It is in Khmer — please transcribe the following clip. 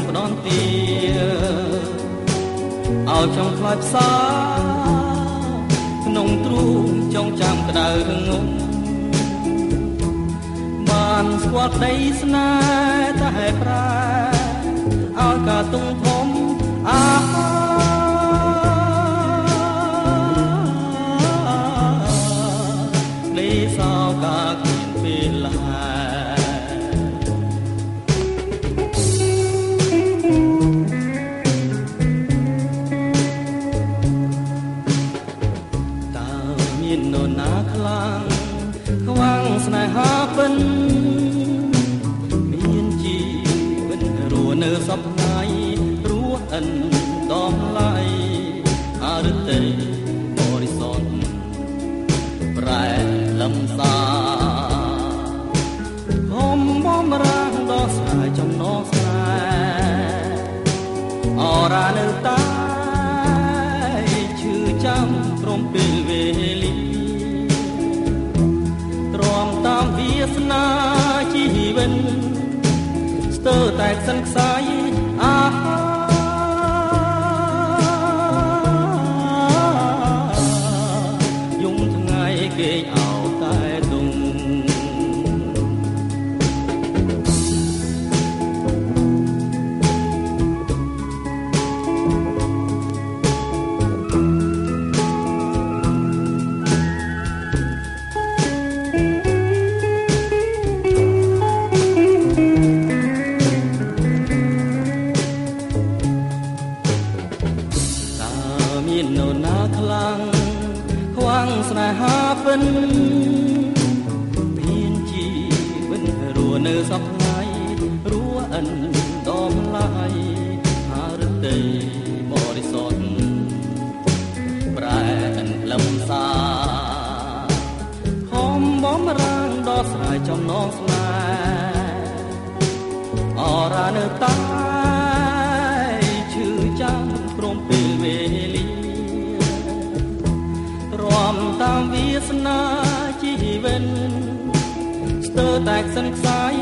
ផ្ដន់ទាឲ្យចង់ខ្លាចផ្សាក្នុងទ្រូងចងចាំក្តៅងងបានស្គាល់ក្តីស្នេហ៍តែប្រែឲ្យការទុំធំលេសោកាគ្មានពេលឡាមាននរណាខ្លាំងខ្វាំងស្នេហាពិនមានជីវិតរស់នៅសពថ្ងៃរស់អិនដំឡៃអរតីបរិសុទ្ធប្រែលំសាហមបំរាងដល់ស្រាយចំណងស្នេហ៍អរានៅតាឈឺចាំព្រមពេលវេលាទ្រាំតាមវាសនាជីវិតស្ទើរតែខ្សិនខ្សាយយំថ្ងៃគេអោតែទុំមាននរណាខ្លាំងខ្វាំងស្នេហាពិនមានជីវិតរស់នៅសពថ្ងៃរស់អិនដំឡៃអរតីបរិសុទ្ធប្រែអិនលំសាហមបំរាងដល់ស្រ័យចំណងស្នេហ៍អរានៅតាឈឺចាំព្រមពេលវេលាទ្រាំតាមវាសនាជីវិតស្ទើរតែខ្សិនខ្សាយ